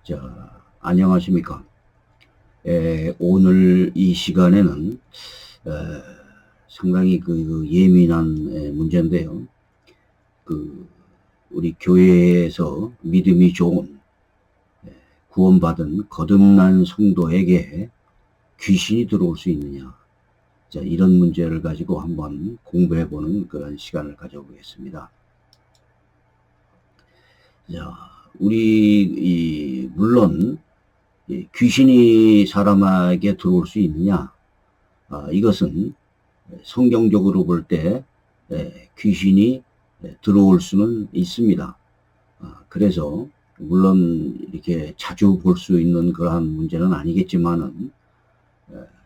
자, 안녕하십니까. 오늘 이 시간에는 에, 상당히 그 예민한 문제인데요. 우리 교회에서 믿음이 좋은 구원받은 거듭난 성도에게 귀신이 들어올 수 있느냐. 자, 이런 문제를 가지고 한번 공부해보는 그런 시간을 가져보겠습니다. 자, 물론 귀신이 사람에게 들어올 수 있느냐? 이것은 성경적으로 볼 때 귀신이 들어올 수는 있습니다. 그래서 물론 이렇게 자주 볼 수 있는 그러한 문제는 아니겠지만은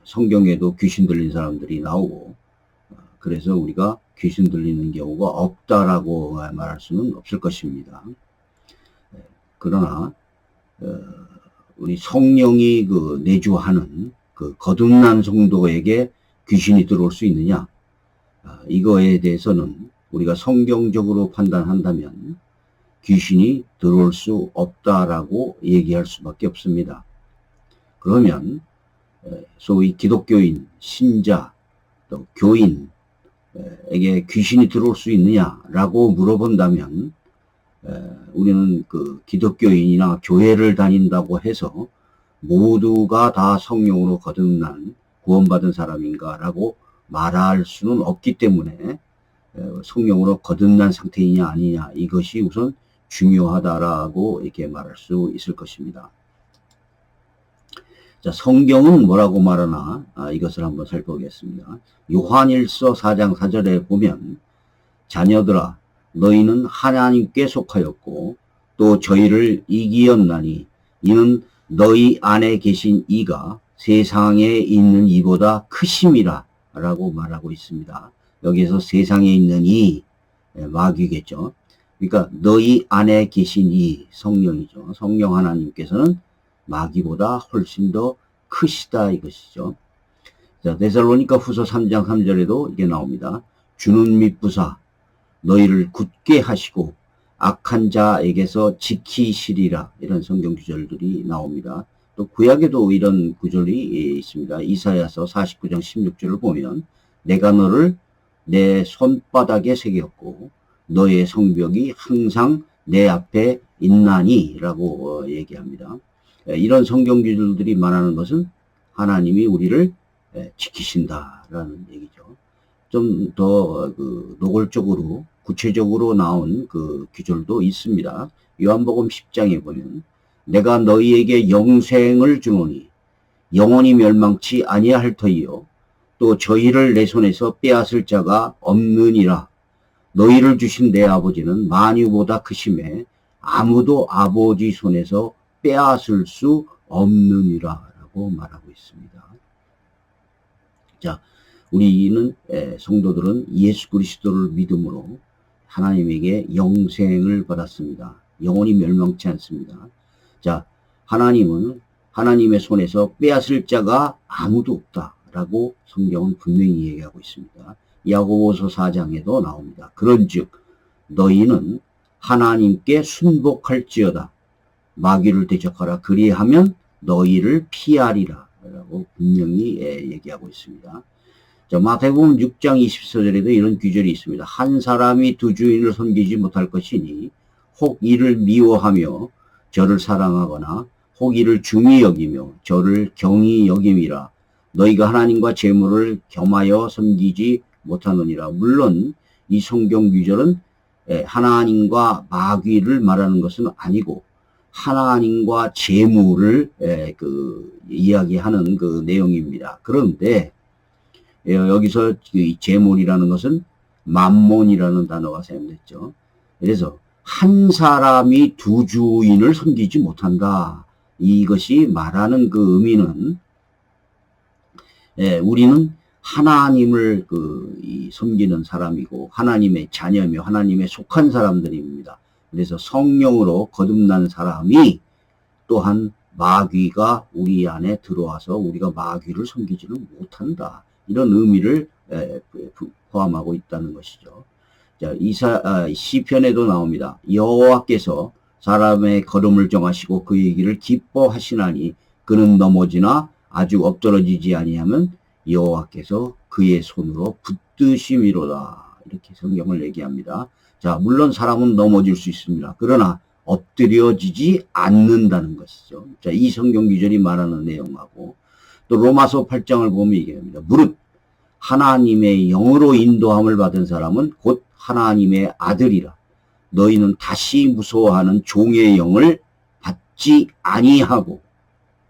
성경에도 귀신 들린 사람들이 나오고, 그래서 우리가 귀신 들리는 경우가 없다라고 말할 수는 없을 것입니다. 그러나 우리 성령이 내주하는 거듭난 성도에게 귀신이 들어올 수 있느냐? 이거에 대해서는 우리가 성경적으로 판단한다면 귀신이 들어올 수 없다라고 얘기할 수밖에 없습니다. 그러면 소위 기독교인, 신자, 또 교인에게 귀신이 들어올 수 있느냐라고 물어본다면 우리는 기독교인이나 교회를 다닌다고 해서 모두가 다 성령으로 거듭난 구원받은 사람인가라고 말할 수는 없기 때문에 성령으로 거듭난 상태이냐 아니냐, 이것이 우선 중요하다라고 이렇게 말할 수 있을 것입니다. 자, 성경은 뭐라고 말하나 이것을 한번 살펴보겠습니다. 요한일서 4장 4절에 보면, 자녀들아 너희는 하나님께 속하였고 또 저희를 이기었나니 이는 너희 안에 계신 이가 세상에 있는 이보다 크심이라 라고 말하고 있습니다. 여기서 세상에 있는 이, 마귀겠죠. 그러니까 너희 안에 계신 이, 성령이죠. 성령 하나님께서는 마귀보다 훨씬 더 크시다 이것이죠. 자, 데살로니가 후서 3장 3절에도 이게 나옵니다. 주는 믿부사 너희를 굳게 하시고 악한 자에게서 지키시리라, 이런 성경 구절들이 나옵니다. 또 구약에도 이런 구절이 있습니다. 이사야서 49장 16절을 보면 내가 너를 내 손바닥에 새겼고 너의 성벽이 항상 내 앞에 있나니 라고 얘기합니다. 이런 성경 구절들이 말하는 것은 하나님이 우리를 지키신다라는 얘기죠. 좀 더 노골적으로 구체적으로 나온 구절도 있습니다. 요한복음 10장에 보면 내가 너희에게 영생을 주노니 영원히 멸망치 아니할 터이요 또 저희를 내 손에서 빼앗을 자가 없느니라. 너희를 주신 내 아버지는 만유보다 크심에 아무도 아버지 손에서 빼앗을 수 없느니라 라고 말하고 있습니다. 자, 우리는 성도들은 예수 그리스도를 믿음으로 하나님에게 영생을 받았습니다. 영원히 멸망치 않습니다. 자, 하나님은 하나님의 손에서 빼앗을 자가 아무도 없다라고 성경은 분명히 얘기하고 있습니다. 야고보서 4장에도 나옵니다. 그런즉 너희는 하나님께 순복할지어다. 마귀를 대적하라. 그리하면 너희를 피하리라 라고 분명히 얘기하고 있습니다. 자, 마태복음 6장 24절에도 이런 규절이 있습니다. 한 사람이 두 주인을 섬기지 못할 것이니 혹 이를 미워하며 저를 사랑하거나 혹 이를 중히 여기며 저를 경히 여김이라. 너희가 하나님과 재물을 겸하여 섬기지 못하느니라. 물론 이 성경 규절은 하나님과 마귀를 말하는 것은 아니고 하나님과 재물을 이야기하는 내용입니다. 그런데 여기서 재물이라는 것은 만몬이라는 단어가 사용됐죠. 그래서 한 사람이 두 주인을 섬기지 못한다. 이것이 말하는 의미는 우리는 하나님을 섬기는 사람이고 하나님의 자녀며 하나님에 속한 사람들입니다. 그래서 성령으로 거듭난 사람이 또한 마귀가 우리 안에 들어와서 우리가 마귀를 섬기지는 못한다. 이런 의미를 포함하고 있다는 것이죠. 자, 시편에도 나옵니다. 여호와께서 사람의 걸음을 정하시고 그의 길을 기뻐하시나니 그는 넘어지나 아주 엎드러지지 아니하면 여호와께서 그의 손으로 붙드심이로다. 이렇게 성경을 얘기합니다. 자, 물론 사람은 넘어질 수 있습니다. 그러나 엎드려지지 않는다는 것이죠. 자, 이 성경 구절이 말하는 내용하고 또 로마서 8장을 보면 얘기합니다. 무릇 하나님의 영으로 인도함을 받은 사람은 곧 하나님의 아들이라. 너희는 다시 무서워하는 종의 영을 받지 아니하고.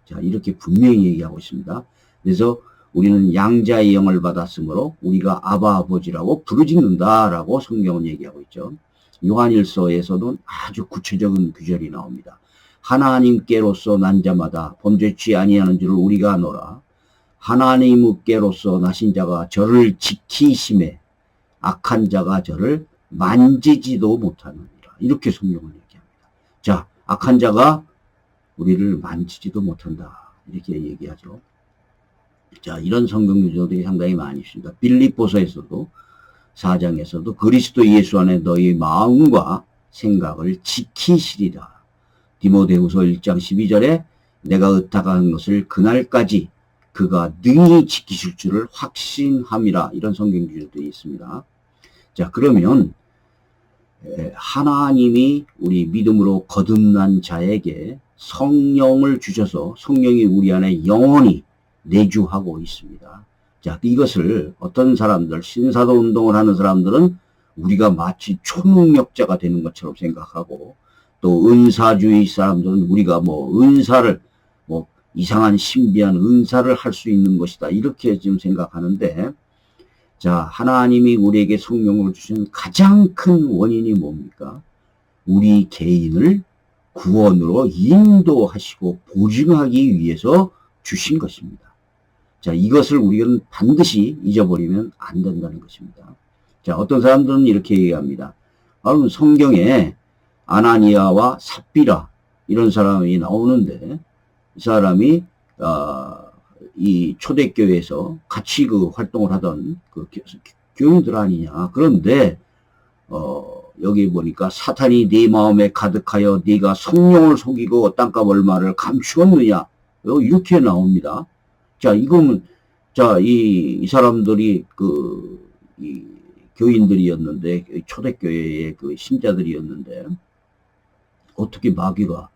자, 이렇게 분명히 얘기하고 있습니다. 그래서 우리는 양자의 영을 받았으므로 우리가 아바 아버지라고 부르짖는다라고 성경은 얘기하고 있죠. 요한일서에서는 아주 구체적인 구절이 나옵니다. 하나님께로서 난 자마다 범죄치 아니하는 줄을 우리가 아노라. 하나님께로서 나신 자가 저를 지키심에 악한 자가 저를 만지지도 못하느니라. 이렇게 성경을 얘기합니다. 자, 악한 자가 우리를 만지지도 못한다. 이렇게 얘기하죠. 자, 이런 성경 구절들이 상당히 많이 있습니다. 빌립보서에서도 4장에서도 그리스도 예수 안에 너희 마음과 생각을 지키시리라. 디모데후서 1장 12절에 내가 의탁한 것을 그날까지 그가 능히 지키실 줄을 확신함이라. 이런 성경 구절들이 있습니다. 자, 그러면 하나님이 우리 믿음으로 거듭난 자에게 성령을 주셔서 성령이 우리 안에 영원히 내주하고 있습니다. 자, 이것을 어떤 사람들, 신사도 운동을 하는 사람들은 우리가 마치 초능력자가 되는 것처럼 생각하고, 또 은사주의 사람들은 우리가 은사를 이상한 신비한 은사를 할 수 있는 것이다. 이렇게 지금 생각하는데, 자, 하나님이 우리에게 성령을 주신 가장 큰 원인이 뭡니까? 우리 개인을 구원으로 인도하시고 보증하기 위해서 주신 것입니다. 자, 이것을 우리는 반드시 잊어버리면 안 된다는 것입니다. 자, 어떤 사람들은 이렇게 얘기합니다. 성경에 아나니아와 삽비라 이런 사람이 나오는데 이 사람이 이 초대교회에서 같이 활동을 하던 교인들 아니냐. 그런데 여기 보니까 사탄이 네 마음에 가득하여 네가 성령을 속이고 땅값 얼마를 감추었느냐. 이렇게 나옵니다. 자, 이거는, 자, 이 사람들이 이 교인들이었는데, 초대교회의 신자들이었는데, 어떻게 마귀가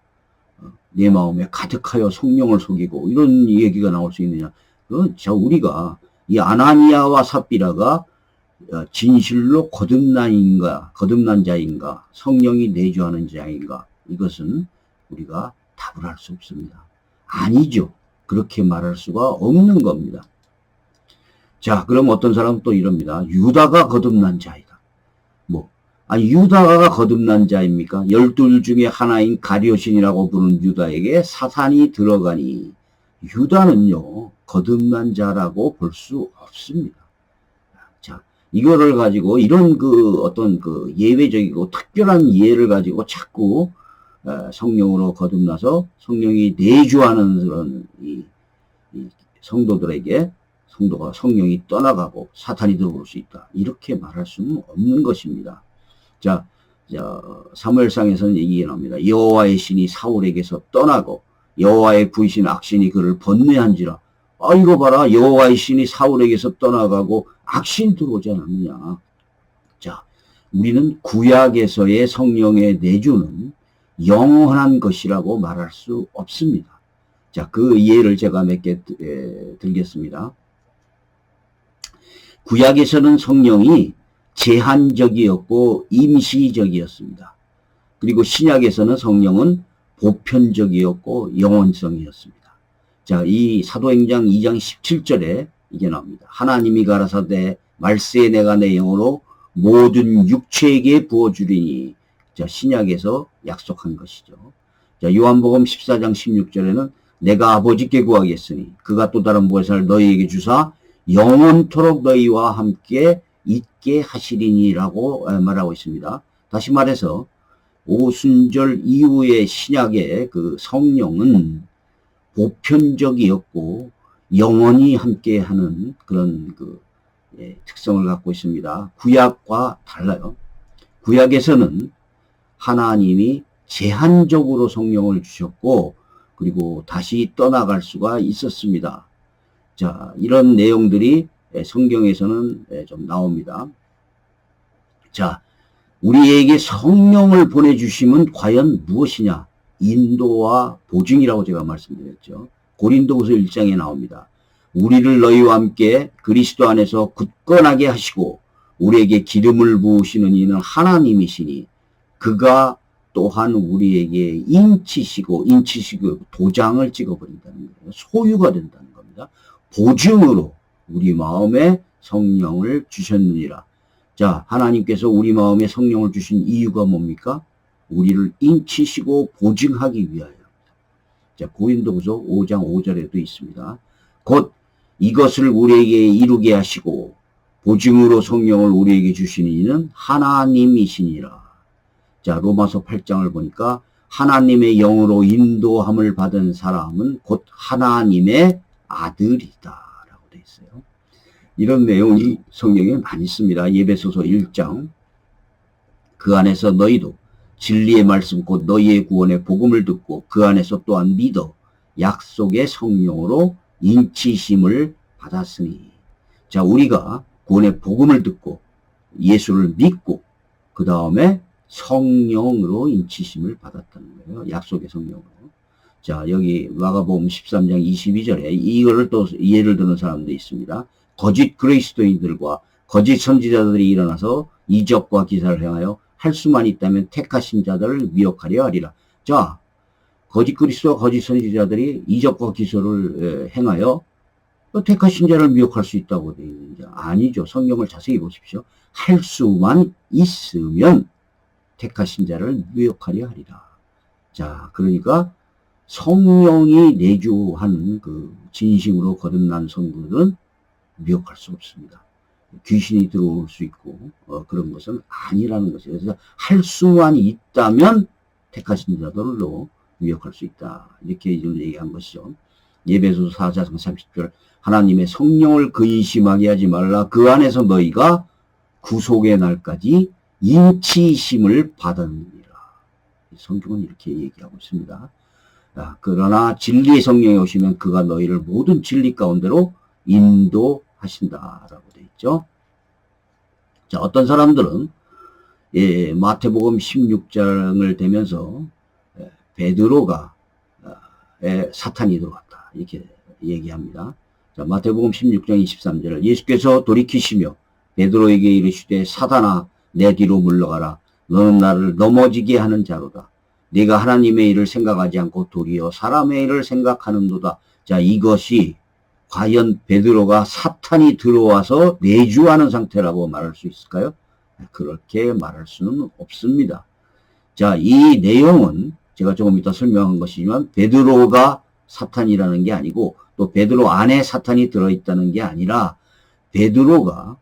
내 마음에 가득하여 성령을 속이고, 이런 얘기가 나올 수 있느냐. 자, 우리가 이 아나니아와 삽비라가 진실로 거듭난 자인가, 성령이 내주하는 자인가, 이것은 우리가 답을 할 수 없습니다. 아니죠. 그렇게 말할 수가 없는 겁니다. 자, 그럼 어떤 사람은 또 이럽니다. 유다가 거듭난 자이다. 유다가 거듭난 자입니까? 12 중에 하나인 가룟신이라고 부르는 유다에게 사탄이 들어가니 유다는요, 거듭난 자라고 볼 수 없습니다. 자, 이거를 가지고 이런 어떤 예외적이고 특별한 이해를 가지고 자꾸 성령으로 거듭나서 성령이 내주하는 그런 이 성도들에게 성도가 성령이 떠나가고 사탄이 들어올 수 있다. 이렇게 말할 수는 없는 것입니다. 자, 사무엘상에서는 얘기가 나옵니다. 여호와의 신이 사울에게서 떠나고 여호와의 부이신 악신이 그를 번뇌한지라. 이거 봐라. 여호와의 신이 사울에게서 떠나가고 악신이 들어오지 않았느냐. 자, 우리는 구약에서의 성령의 내주는 영원한 것이라고 말할 수 없습니다. 자, 그 예를 제가 몇 개 들겠습니다. 구약에서는 성령이 제한적이었고 임시적이었습니다. 그리고 신약에서는 성령은 보편적이었고 영원성이었습니다. 자, 이 사도행전 2장 17절에 이게 나옵니다. 하나님이 가라사대 말세에 내가 내 영으로 모든 육체에게 부어주리니. 자, 신약에서 약속한 것이죠. 자, 요한복음 14장 16절에는 내가 아버지께 구하겠으니 그가 또 다른 보혜사를 너희에게 주사 영원토록 너희와 함께 있게 하시리니라고 말하고 있습니다. 다시 말해서 오순절 이후의 신약의 성령은 보편적이었고 영원히 함께하는 그런 특성을 갖고 있습니다. 구약과 달라요. 구약에서는 하나님이 제한적으로 성령을 주셨고 그리고 다시 떠나갈 수가 있었습니다. 자, 이런 내용들이 성경에서는 좀 나옵니다. 자, 우리에게 성령을 보내주심은 과연 무엇이냐? 인도와 보증이라고 제가 말씀드렸죠. 고린도후서 1장에 나옵니다. 우리를 너희와 함께 그리스도 안에서 굳건하게 하시고 우리에게 기름을 부으시는 이는 하나님이시니 그가 또한 우리에게 인치시고 도장을 찍어버린다는 거예요. 소유가 된다는 겁니다. 보증으로 우리 마음에 성령을 주셨느니라. 자, 하나님께서 우리 마음에 성령을 주신 이유가 뭡니까? 우리를 인치시고 보증하기 위하여입니다. 자, 고린도후서 5장 5절에도 있습니다. 곧 이것을 우리에게 이루게 하시고 보증으로 성령을 우리에게 주시는 이는 하나님이시니라. 자, 로마서 8장을 보니까 하나님의 영으로 인도함을 받은 사람은 곧 하나님의 아들이다 라고 되어 있어요. 이런 내용이 성경에 많이 있습니다. 에베소서 1장 그 안에서 너희도 진리의 말씀 곧 너희의 구원의 복음을 듣고 그 안에서 또한 믿어 약속의 성령으로 인치심을 받았으니. 자, 우리가 구원의 복음을 듣고 예수를 믿고 그 다음에 성령으로 인치심을 받았다는 거예요. 약속의 성령으로. 자, 여기 마가복음 13장 22절에 이거를 또 예를 드는 사람도 있습니다. 거짓 그리스도인들과 거짓 선지자들이 일어나서 이적과 기사를 행하여 할 수만 있다면 택하신 자들을 미혹하려 하리라. 자, 거짓 그리스도와 거짓 선지자들이 이적과 기사를 행하여 택하신 자를 미혹할 수 있다고 되어 있는지 아니죠. 성경을 자세히 보십시오. 할 수만 있으면 택하신 자를 미혹하려 하리라. 자, 그러니까 성령이 내주한 그 진심으로 거듭난 성도들은 미혹할 수 없습니다. 귀신이 들어올 수 있고 그런 것은 아니라는 것이에요. 그래서 할 수만 있다면 택하신 자들로 미혹할 수 있다. 이렇게 좀 얘기한 것이죠. 에베소서 4장 30절 하나님의 성령을 근심하게 하지 말라. 그 안에서 너희가 구속의 날까지 인치심을 받았느니라. 성경은 이렇게 얘기하고 있습니다. 그러나 진리의 성령이 오시면 그가 너희를 모든 진리 가운데로 인도하신다라고 되어 있죠. 자, 어떤 사람들은 마태복음 16장을 되면서 베드로가 사탄이 들어왔다 이렇게 얘기합니다. 자, 마태복음 16장 23절 예수께서 돌이키시며 베드로에게 이르시되 사탄아 내 뒤로 물러가라. 너는 나를 넘어지게 하는 자로다. 네가 하나님의 일을 생각하지 않고 도리어 사람의 일을 생각하는도다. 자, 이것이 과연 베드로가 사탄이 들어와서 내주하는 상태라고 말할 수 있을까요? 그렇게 말할 수는 없습니다. 자, 이 내용은 제가 조금 이따 설명한 것이지만 베드로가 사탄이라는 게 아니고 또 베드로 안에 사탄이 들어있다는 게 아니라 베드로가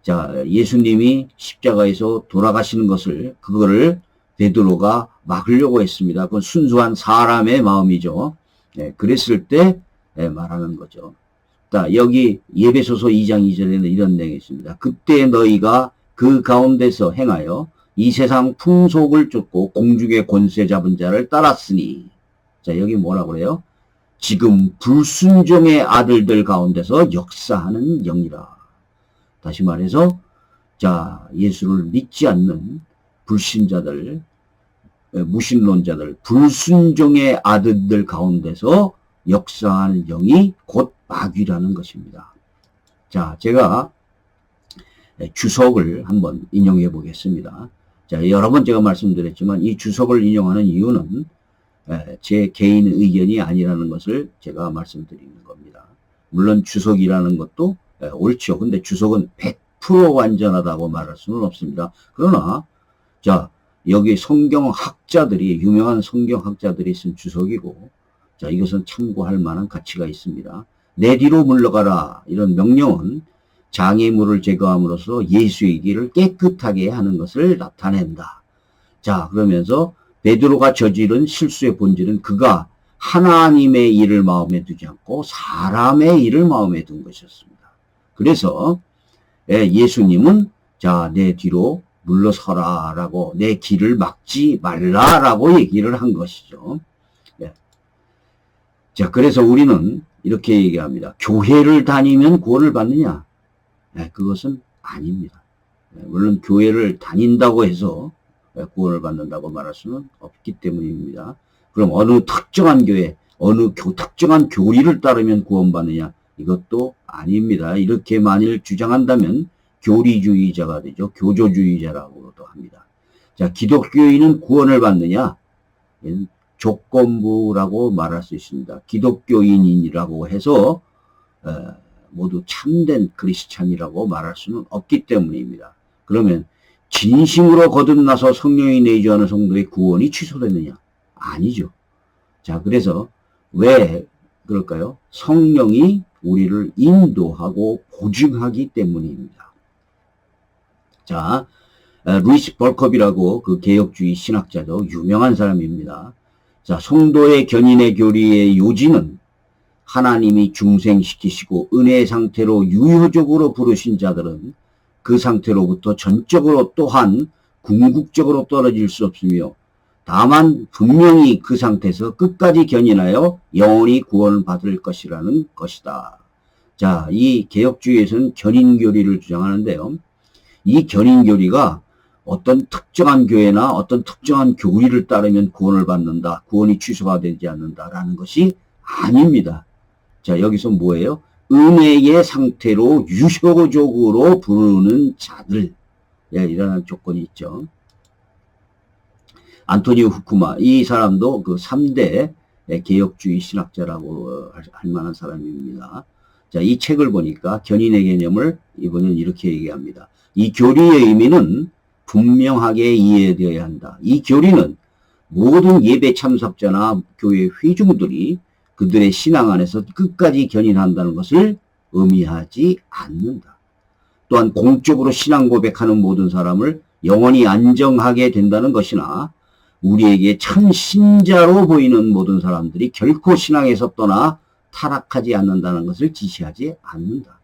자, 예수님이 십자가에서 돌아가시는 것을 그거를 베드로가 막으려고 했습니다. 그건 순수한 사람의 마음이죠. 그랬을 때 말하는 거죠. 자, 여기 에베소서 2장 2절에는 이런 내용이 있습니다. 그때 너희가 그 가운데서 행하여 이 세상 풍속을 쫓고 공중의 권세 잡은 자를 따랐으니. 자, 여기 뭐라고 그래요? 지금 불순종의 아들들 가운데서 역사하는 영이라. 다시 말해서 자, 예수를 믿지 않는 불신자들, 무신론자들, 불순종의 아들들 가운데서 역사하는 영이 곧 마귀라는 것입니다. 자, 제가 주석을 한번 인용해 보겠습니다. 자, 여러 번 제가 말씀드렸지만 이 주석을 인용하는 이유는 제 개인 의견이 아니라는 것을 제가 말씀드리는 겁니다. 물론 주석이라는 것도 옳죠. 근데 주석은 100% 완전하다고 말할 수는 없습니다. 그러나 자, 여기 성경학자들이 유명한 성경학자들이 쓴 주석이고 자, 이것은 참고할 만한 가치가 있습니다. 내 뒤로 물러가라 이런 명령은 장애물을 제거함으로써 예수의 길을 깨끗하게 하는 것을 나타낸다. 자, 그러면서 베드로가 저지른 실수의 본질은 그가 하나님의 일을 마음에 두지 않고 사람의 일을 마음에 둔 것이었습니다. 그래서 예수님은 자, 내 뒤로 물러서라라고 내 길을 막지 말라라고 얘기를 한 것이죠. 예. 자, 그래서 우리는 이렇게 얘기합니다. 교회를 다니면 구원을 받느냐? 네, 그것은 아닙니다. 물론 교회를 다닌다고 해서 구원을 받는다고 말할 수는 없기 때문입니다. 그럼 어느 특정한 교회, 특정한 교리를 따르면 구원받느냐? 이것도 아닙니다. 이렇게 만일 주장한다면 교리주의자가 되죠. 교조주의자라고도 합니다. 자, 기독교인은 구원을 받느냐? 조건부라고 말할 수 있습니다. 기독교인이라고 해서 모두 참된 크리스찬이라고 말할 수는 없기 때문입니다. 그러면 진심으로 거듭나서 성령이 내주하는 성도의 구원이 취소됐느냐? 아니죠. 자, 그래서 왜 그럴까요? 성령이 우리를 인도하고 보증하기 때문입니다. 자, 루이스 벌컵이라고 그 개혁주의 신학자죠. 유명한 사람입니다. 자, 성도의 견인의 교리의 요지는 하나님이 중생시키시고 은혜의 상태로 유효적으로 부르신 자들은 그 상태로부터 전적으로 또한 궁극적으로 떨어질 수 없으며 다만 분명히 그 상태에서 끝까지 견인하여 영원히 구원을 받을 것이라는 것이다. 자, 이 개혁주의에서는 견인교리를 주장하는데요. 이 견인교리가 어떤 특정한 교회나 어떤 특정한 교리를 따르면 구원을 받는다, 구원이 취소가 되지 않는다라는 것이 아닙니다. 자, 여기서 뭐예요? 은혜의 상태로 유효적으로 부르는 자들. 예, 이라는 조건이 있죠. 안토니오 후쿠마, 이 사람도 그 3대 개혁주의 신학자라고 할 만한 사람입니다. 자, 이 책을 보니까 견인의 개념을 이번엔 이렇게 얘기합니다. 이 교리의 의미는 분명하게 이해되어야 한다. 이 교리는 모든 예배 참석자나 교회 회중들이 그들의 신앙 안에서 끝까지 견인한다는 것을 의미하지 않는다. 또한 공적으로 신앙 고백하는 모든 사람을 영원히 안정하게 된다는 것이나 우리에게 참 신자로 보이는 모든 사람들이 결코 신앙에서 떠나 타락하지 않는다는 것을 지시하지 않는다.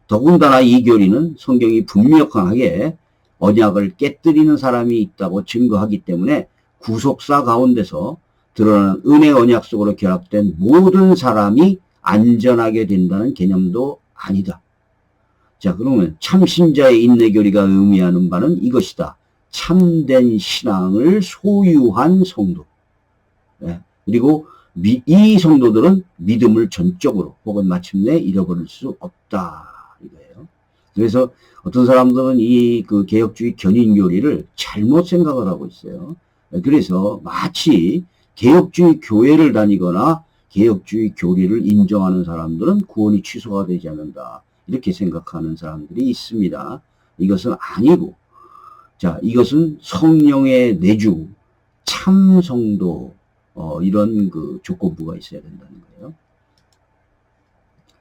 더군다나 이 교리는 성경이 분명하게 언약을 깨뜨리는 사람이 있다고 증거하기 때문에 구속사 가운데서 드러나는 은혜 언약 속으로 결합된 모든 사람이 안전하게 된다는 개념도 아니다. 자, 그러면 참신자의 인내교리가 의미하는 바는 이것이다. 참된 신앙을 소유한 성도. 네. 그리고 이 성도들은 믿음을 전적으로 혹은 마침내 잃어버릴 수 없다. 이거예요. 그래서 어떤 사람들은 이 그 개혁주의 견인교리를 잘못 생각을 하고 있어요. 그래서 마치 개혁주의 교회를 다니거나 개혁주의 교리를 인정하는 사람들은 구원이 취소가 되지 않는다. 이렇게 생각하는 사람들이 있습니다. 이것은 아니고, 자, 이것은 성령의 내주, 참성도, 이런 그 조건부가 있어야 된다는 거예요.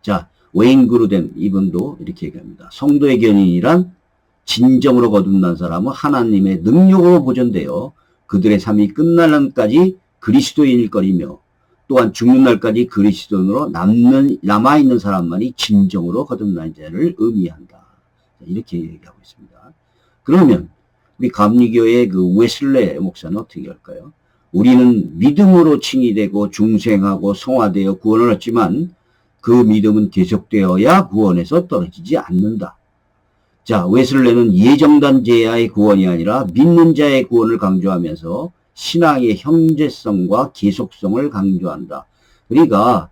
자, 웨인 그루덴 이분도 이렇게 얘기합니다. 성도의 견인이란 진정으로 거듭난 사람은 하나님의 능력으로 보존되어 그들의 삶이 끝날 날까지 그리스도인일 거리며 또한 죽는 날까지 그리스도인으로 남아있는 사람만이 진정으로 거듭난 자를 의미한다. 이렇게 얘기하고 있습니다. 그러면 우리 감리교의 그 웨슬레 목사는 어떻게 할까요? 우리는 믿음으로 칭의되고 중생하고 성화되어 구원을 얻지만 그 믿음은 계속되어야 구원에서 떨어지지 않는다. 자, 웨슬레는 예정된 자의 구원이 아니라 믿는 자의 구원을 강조하면서 신앙의 형제성과 계속성을 강조한다. 그러니까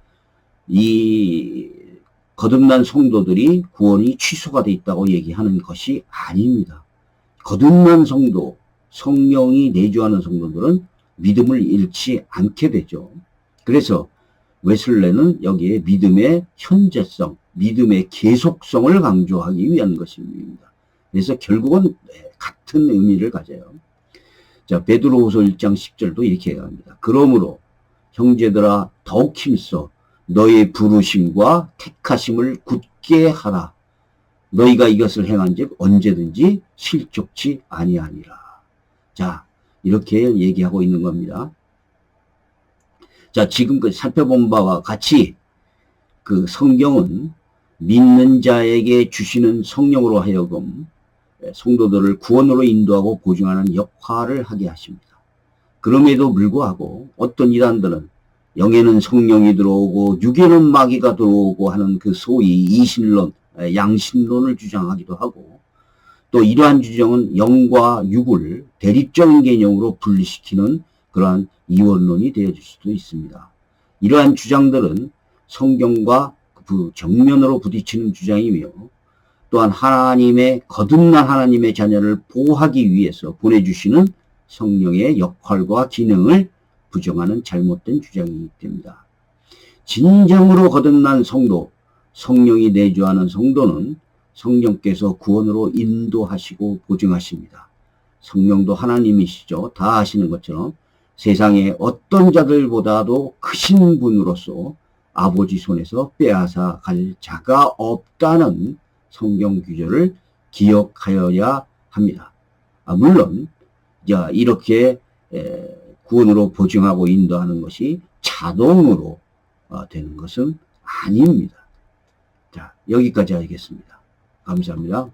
이 거듭난 성도들이 구원이 취소가 돼 있다고 얘기하는 것이 아닙니다. 거듭난 성도, 성령이 내주하는 성도들은 믿음을 잃지 않게 되죠. 그래서 웨슬레는 여기에 믿음의 현재성, 믿음의 계속성을 강조하기 위한 것입니다. 그래서 결국은 같은 의미를 가져요. 자, 베드로후서 1장 10절도 이렇게 얘기합니다. 그러므로 형제들아 더욱 힘써 너희의 부르심과 택하심을 굳게 하라. 너희가 이것을 행한즉 언제든지 실족치 아니하니라. 자, 이렇게 얘기하고 있는 겁니다. 자, 지금까지 살펴본 바와 같이 그 성경은 믿는 자에게 주시는 성령으로 하여금 성도들을 구원으로 인도하고 보증하는 역할을 하게 하십니다. 그럼에도 불구하고 어떤 이단들은 영에는 성령이 들어오고 육에는 마귀가 들어오고 하는 그 소위 이신론, 양신론을 주장하기도 하고, 또 이러한 주장은 영과 육을 대립적인 개념으로 분리시키는 그러한 이원론이 되어질 수도 있습니다. 이러한 주장들은 성경과 정면으로 부딪히는 주장이며, 또한 하나님의 거듭난 하나님의 자녀를 보호하기 위해서 보내주시는 성령의 역할과 기능을 부정하는 잘못된 주장이 됩니다. 진정으로 거듭난 성도, 성령이 내주하는 성도는 성령께서 구원으로 인도하시고 보증하십니다. 성령도 하나님이시죠. 다 아시는 것처럼 세상의 어떤 자들보다도 크신 분으로서 아버지 손에서 빼앗아 갈 자가 없다는 성경 규절을 기억하여야 합니다. 물론 이렇게 구원으로 보증하고 인도하는 것이 자동으로 되는 것은 아닙니다. 자, 여기까지 하겠습니다. 감사합니다.